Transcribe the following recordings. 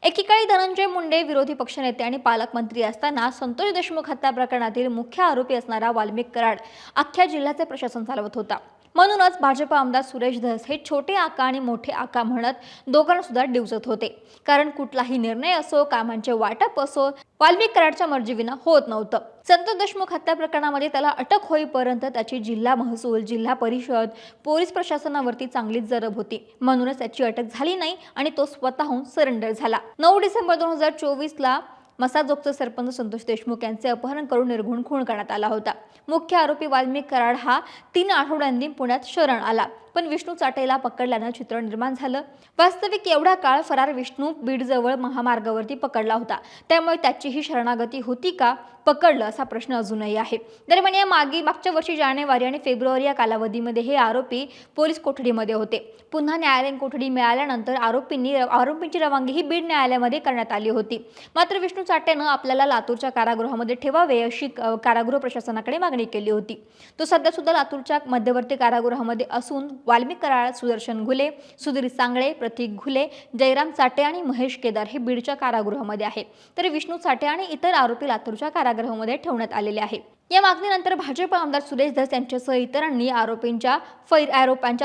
एकीकडे धनंजय मुंडे विरोधी पक्षनेते आणि पालकमंत्री असताना संतोष देशमुख हत्या प्रकरणातील मुख्य आरोपी असणारा वाल्मिक कराड अख्ख्या जिल्ह्याचे प्रशासन चालवत होता। म्हणूनच भाजप आमदार सुरेश धस हे छोटे आका आणि मोठे आका म्हणत दोघांना सुद्धा डिवचत होते। कारण कुठलाही निर्णय असो, कामांचे वाटप असो, वाल्मिक कराडच्या मर्जीविना होत नव्हतं। संतोष देशमुख हत्या प्रकरणामध्ये त्याला अटक होईपर्यंत त्याची जिल्हा महसूल, जिल्हा परिषद, पोलीस प्रशासनावरती चांगलीच जरब होती। म्हणूनच त्याची अटक झाली नाही आणि तो स्वतःहून सरेंडर झाला। 9 डिसेंबर 2024ला मसाजोगचे सरपंच संतोष देशमुख यांचे अपहरण करून निर्घुण खून करण्यात आला होता। मुख्य आरोपी वाल्मिक कराड हा 3 आठवड्यांनी पुण्यात शरण आला, पण विष्णू चाटेला पकडल्यानं चित्र निर्माण झालं। वास्तविक एवढा काळ फरार विष्णू बीडजवळ महामार्गावरती पकडला होता, त्यामुळे त्याची ही शरणागती होती का, पकडलं असा प्रश्न अजूनही आहे। दरम्यान मागच्या वर्षी जानेवारी आणि फेब्रुवारी या कालावधीमध्ये हे आरोपी पोलीस कोठडीमध्ये होते। पुन्हा न्यायालयीन कोठडी मिळाल्यानंतर आरोपींची रवानगी ही बीड न्यायालयामध्ये करण्यात आली होती। मात्र विष्णू चाटेनं आपल्याला लातूरच्या कारागृहामध्ये ठेवावे अशी कारागृह प्रशासनाकडे मागणी केली होती। तो सध्या सुद्धा लातूरच्या मध्यवर्ती कारागृहामध्ये असून वाल्मिक कराड, सुदर्शन घुले, सुधीर सांगळे, प्रतीक घुले, जयराम चाटे आणि महेश केदार हे बीडच्या कारागृहामध्ये आहे, तर विष्णू चाटे आणि इतर आरोपी लातूरच्या कारागृहामध्ये ठेवण्यात आलेले आहे। या मागणीनंतर भाजप आमदार सुरेश धस यांच्यासह इतरांनी आरोपींच्या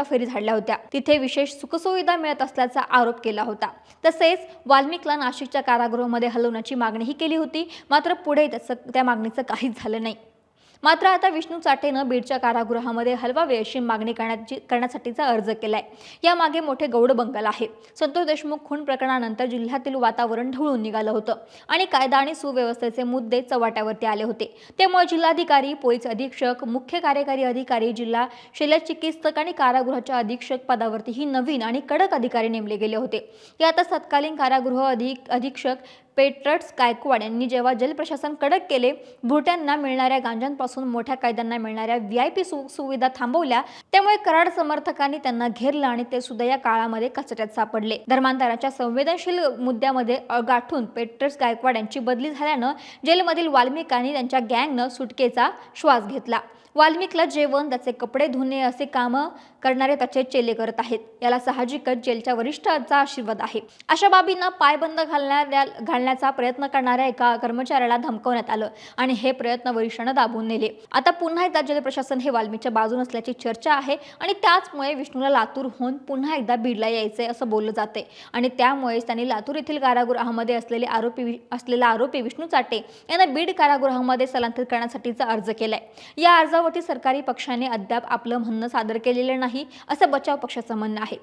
फेरी झाडल्या होत्या। तिथे विशेष सुखसुविधा मिळत असल्याचा आरोप केला होता। तसेच वाल्मिकला नाशिकच्या कारागृहामध्ये हलवण्याची मागणीही केली होती, मात्र पुढे त्या मागणीचं काहीच झालं नाही। मात्र आता विष्णू चाटेनं बीडच्या कारागृहामध्ये हलवावे अशी मागणी करण्यासाठीचा अर्ज केलाय। यामागे मोठे गौड बंगाल आहे। संतोष देशमुख खून प्रकरणानंतर जिल्ह्यातील वातावरण ढवळून निघालं होतं आणि कायदा आणि सुव्यवस्थेचे मुद्दे चव्हाट्यावरती आले होते। त्यामुळे जिल्हाधिकारी, पोलीस अधीक्षक, मुख्य कार्यकारी अधिकारी, जिल्हा शल्यचिकित्सक आणि कारागृहाच्या अधीक्षक पदावरती ही नवीन आणि कडक अधिकारी नेमले गेले होते। यातच तत्कालीन कारागृह अधीक्षक पेट्रट्स गायकवाड यांनी जेव्हा जलप्रशासन कडक केले, भुरट्यांना मिळणाऱ्या गांजांपासून मोठ्या कायद्यांना मिळणाऱ्या VIP सुविधा थांबवल्या, त्यामुळे कराड समर्थकांनी त्यांना घेरलं आणि ते सुद्धा या काळामध्ये कचऱ्यात सापडले। धर्मांतराच्या संवेदनशील मुद्द्यामध्ये गाठून पेट्रट्स गायकवाड यांची बदली झाल्यानं जेलमधील वाल्मिकांनी त्यांच्या गँगनं सुटकेचा श्वास घेतला। वाल्मिकला जेवण, त्याचे कपडे धुणे असे काम करणारे त्याचे चेले करत आहेत। याला साहजिकच जेलच्या वरिष्ठांचा आशीर्वाद आहे। अशा बाबींना पायबंद घालण्याचा प्रयत्न करणाऱ्या एका कर्मचाऱ्याला धमकवण्यात आलं आणि हे प्रयत्न वरिष्ठांना दाबून नेले। आता पुन्हा एकदा जल प्रशासन हे वाल्मिकच्या बाजूने असल्याची चर्चा आहे आणि त्याचमुळे विष्णूला लातूरहून पुन्हा एकदा बीडला यायचंय असं बोललं जाते आणि त्यामुळेच त्यांनी लातूर येथील कारागृहामध्ये असलेला आरोपी विष्णू चाटे यांना बीड कारागृहामध्ये स्थलांतरित करण्यासाठीचा अर्ज केलाय। या अर्जावरती सरकारी पक्षाने अद्याप आपलं म्हणणं सादर केलेलं नाही असं बचाव पक्षाचं म्हणणं आहे।